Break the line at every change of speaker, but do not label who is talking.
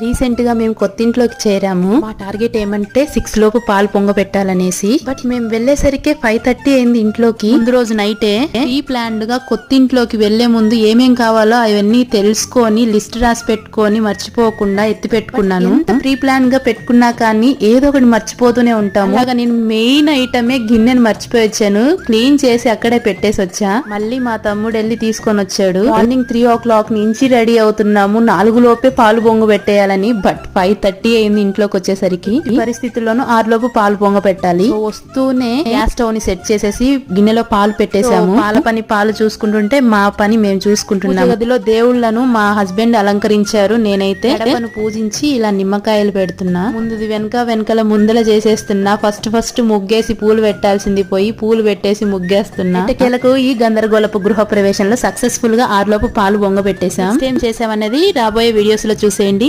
Recent గా మేము కొత్తింట్లోకి చేరాము. మా టార్గెట్ ఏమంటే 6 లోపు పాలు పొంగ పెట్టాలనేసి. బట్ మేము వెళ్లేసరికి 5:30 అయింది ఇంట్లోకి. ముందు రోజు నైటే ప్రీ ప్లాన్డ్ గా కొత్తింట్లోకి వెళ్లే ముందు ఏమేం కావాలో అవన్నీ తెలుసుకొని లిస్ట్ రాసి పెట్టుకొని మర్చిపోకుండా ఎత్తి పెట్టుకున్నాను. ప్రీ ప్లాన్ గా పెట్టుకున్నా కానీ ఏదో ఒకటి మర్చిపోతూనే ఉంటాము. అలాగా నేను మెయిన్ ఐటమే గిన్నెను మర్చిపోయి వచ్చాను. క్లీన్ చేసి అక్కడే పెట్టేసి వచ్చా. మళ్ళీ మా తమ్ముడు వెళ్ళి తీసుకొని వచ్చాడు. మార్నింగ్ 3 o'clock నుంచి రెడీ అవుతున్నాము. 4 లోపే పాలు పొంగ పెట్టేయాలని. బట్ 5:30 అయింది ఇంట్లోకి వచ్చేసరికి. ఈ పరిస్థితుల్లోనూ 6 లోపు పాలు పొంగ పెట్టాలి. వస్తూనే గ్యాస్ స్టవ్ ని సెట్ చేసేసి గిన్నెలో పాలు పెట్టేశాము. పాలు చూసుకుంటుంటే మా పని మేము చూసుకుంటున్నాము. గదిలో దేవుళ్లను మా హస్బెండ్ అలంకరించారు. నేనైతే గడపను పూజించి ఇలా నిమ్మకాయలు పెడుతున్నా. ముందుది వెనకాల ముందల చేసేస్తున్నా. ఫస్ట్ ముగ్గేసి పూలు పెట్టాల్సింది పోయి పూలు పెట్టేసి ముగ్గేస్తున్నా. ఎట్టకేలకు ఈ గందరగోళపు గృహ ప్రవేశంలో సక్సెస్ఫుల్ గా 6 లోపు పాలు పొంగ పెట్టేశాం. ఏం చేసామనేది రాబోయే వీడియోస్ లో చూసేయండి.